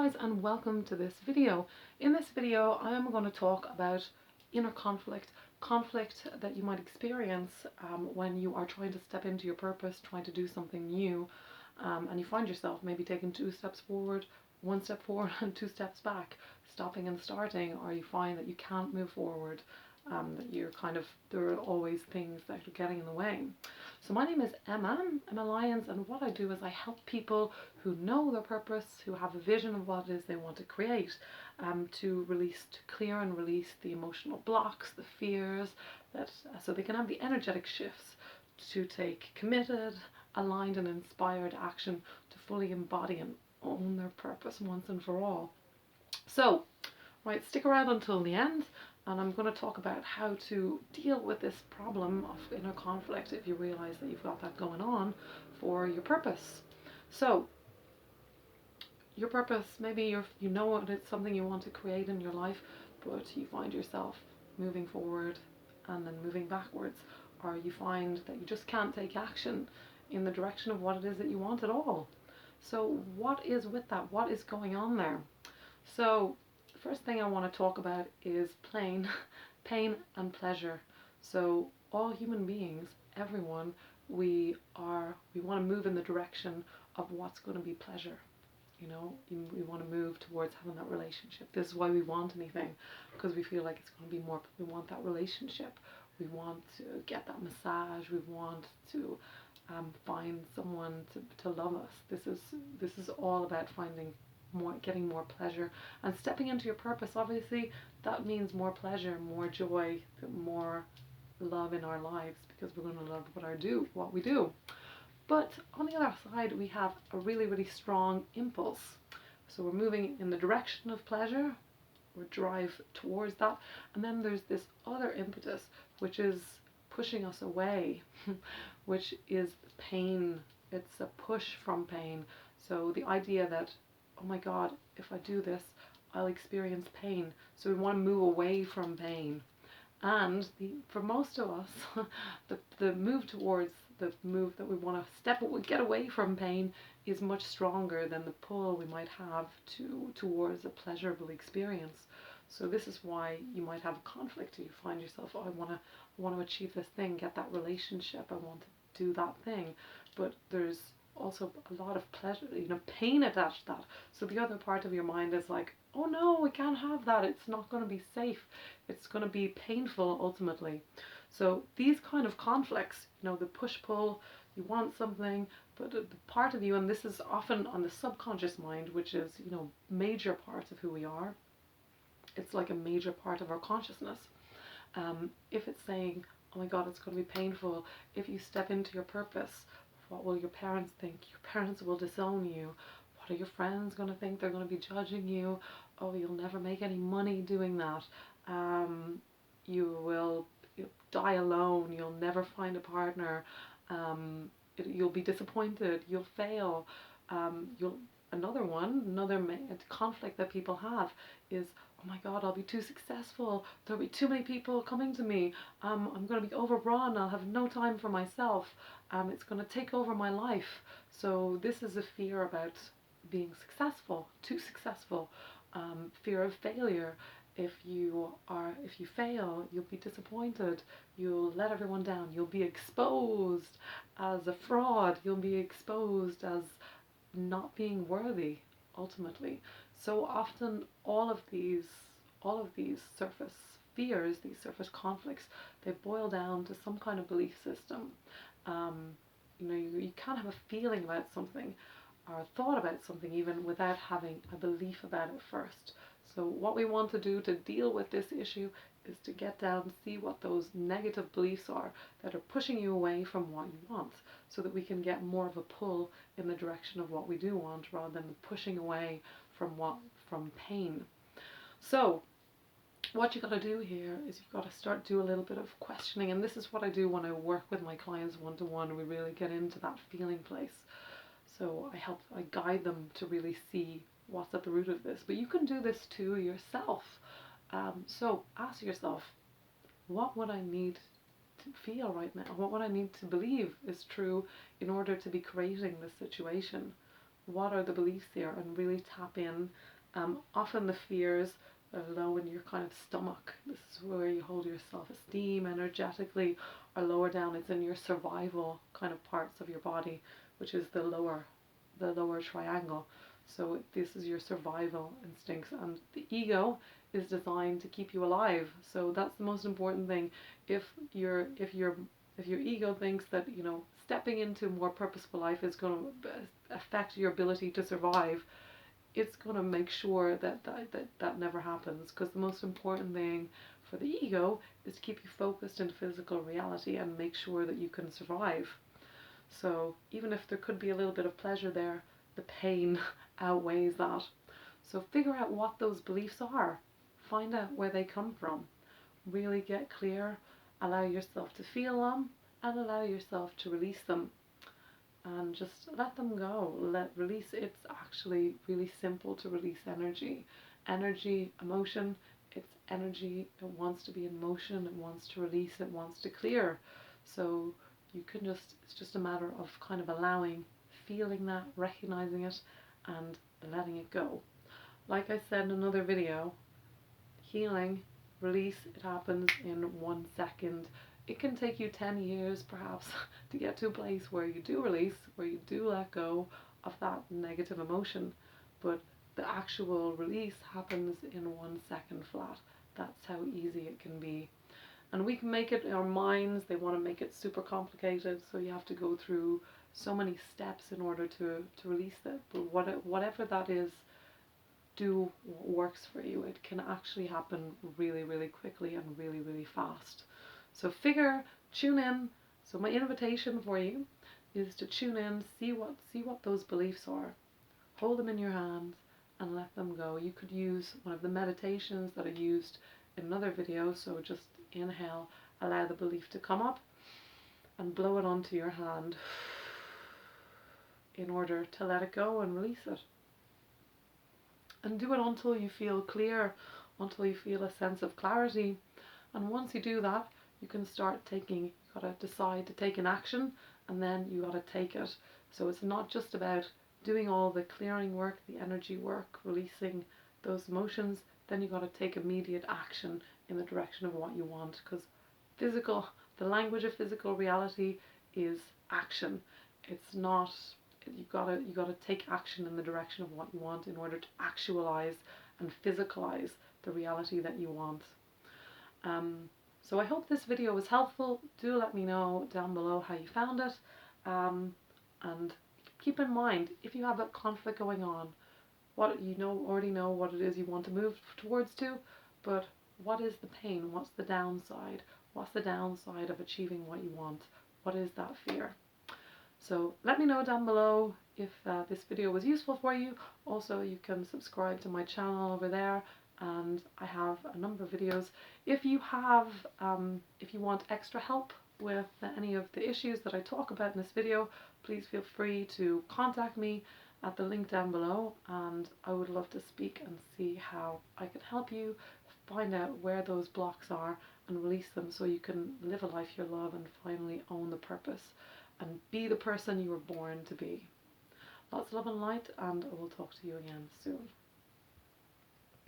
guys, and welcome to this video. In this video I am going to talk about inner conflict that you might experience when you are trying to step into your purpose, trying to do something new, and you find yourself maybe taking 2 steps forward, 1 step forward and 2 steps back, stopping and starting, or you find that you can't move forward, that there are always things that are getting in the way. So my name is Emma Lyons, and what I do is I help people who know their purpose, who have a vision of what it is they want to create, to clear and release the emotional blocks, the fears, so they can have the energetic shifts to take committed, aligned and inspired action to fully embody and own their purpose once and for all. So, right, stick around until the end, and I'm going to talk about how to deal with this problem of inner conflict if you realize that you've got that going on for your purpose. So, your purpose, maybe you know it's something you want to create in your life, but you find yourself moving forward and then moving backwards, or you find that you just can't take action in the direction of what it is that you want at all. So what is with that? What is going on there? So the first thing I want to talk about is pain and pleasure. So all human beings, everyone, we want to move in the direction of what's going to be pleasure. You know, we want to move towards having that relationship. This is why we want anything, because we feel like it's going to be more, we want that relationship. We want to get that massage. We want to find someone to love us. This is all about getting more pleasure and stepping into your purpose. Obviously, that means more pleasure, more joy, more love in our lives, because we're going to love what we do. But on the other side, we have a really, really strong impulse. So we're moving in the direction of pleasure, or drive towards that, and then there's this other impetus which is pushing us away, which is pain. It's a push from pain. So the idea that, oh my God, if I do this, I'll experience pain. So we want to move away from pain. And for most of us, the move that we want to get away from pain is much stronger than the pull we might have towards a pleasurable experience. So this is why you might have a conflict. You find yourself, oh, I want to achieve this thing, get that relationship, I want to do that thing, but there's also a lot of pleasure, pain attached to that. So the other part of your mind is like, oh no, we can't have that. It's not going to be safe. It's going to be painful ultimately. So these kind of conflicts, the push-pull, you want something, but the part of you, and this is often on the subconscious mind, which is, major parts of who we are. It's like a major part of our consciousness. If it's saying, oh my God, it's going to be painful if you step into your purpose, what will your parents think? Your parents will disown you. What are your friends going to think? They're going to be judging you. Oh, you'll never make any money doing that. You'll die alone. You'll never find a partner. You'll be disappointed. You'll fail. Another conflict that people have is, oh my God, I'll be too successful. There'll be too many people coming to me. I'm going to be overrun. I'll have no time for myself. It's going to take over my life. So this is a fear about being successful, too successful. Fear of failure. If you fail, you'll be disappointed. You'll let everyone down. You'll be exposed as a fraud. You'll be exposed as not being worthy, ultimately. So often all of these surface fears, these surface conflicts, they boil down to some kind of belief system. You can't have a feeling about something or a thought about something even without having a belief about it first. So what we want to do to deal with this issue is to get down, see what those negative beliefs are that are pushing you away from what you want, so that we can get more of a pull in the direction of what we do want, rather than pushing away from pain. So what you've got to do here is you've got to do a little bit of questioning, and this is what I do when I work with my clients one-to-one. We really get into that feeling place. So I guide them to really see what's at the root of this. But you can do this too yourself. So ask yourself, what would I need to feel right now? What would I need to believe is true in order to be creating this situation? what are the beliefs here, and really tap in. Often the fears are low in your kind of stomach. This is where you hold your self-esteem energetically, or lower down, it's in your survival kind of parts of your body, which is the lower triangle. So this is your survival instincts, and the ego is designed to keep you alive. So that's the most important thing. If your ego thinks that, you know, stepping into more purposeful life is going to affect your ability to survive, it's going to make sure that never happens, because the most important thing for the ego is to keep you focused in physical reality and make sure that you can survive. So even if there could be a little bit of pleasure there, the pain outweighs that. So figure out what those beliefs are. Find out where they come from. Really get clear. Allow yourself to feel them and allow yourself to release them. And just let them go. Release. It's actually really simple to release energy. Energy, emotion, it's energy. It wants to be in motion. It wants to release. It wants to clear. So you can just, it's just a matter of kind of allowing, feeling that, recognizing it, and letting it go. Like I said in another video, healing, release, it happens in 1 second. It can take you 10 years perhaps to get to a place where you do release, where you do let go of that negative emotion, but the actual release happens in 1 second flat. That's how easy it can be. And we can make it, our minds, they want to make it super complicated, so you have to go through so many steps in order to release it. But whatever that is, do what works for you. It can actually happen really, really quickly and really, really fast. So tune in. So my invitation for you is to tune in, see what those beliefs are. Hold them in your hands and let them go. You could use one of the meditations that I used in another video. So just inhale, allow the belief to come up, and blow it onto your hand in order to let it go and release it. And do it until you feel clear, until you feel a sense of clarity. And once you do that, you can start taking, you gotta decide to take an action, and then you gotta take it. So it's not just about doing all the clearing work, the energy work, releasing those emotions, then you gotta take immediate action in the direction of what you want, because the language of physical reality is action. It's not, you gotta take action in the direction of what you want in order to actualize and physicalize the reality that you want. So I hope this video was helpful. Do let me know down below how you found it, and keep in mind, if you have a conflict going on, already know what it is you want to move towards to, but what is the pain? What's the downside? What's the downside of achieving what you want? What is that fear? So let me know down below if this video was useful for you. Also, you can subscribe to my channel over there, and I have a number of videos. If you want extra help with any of the issues that I talk about in this video, please feel free to contact me at the link down below, and I would love to speak and see how I can help you find out where those blocks are and release them, so you can live a life you love and finally own the purpose and be the person you were born to be. Lots of love and light, and I will talk to you again soon.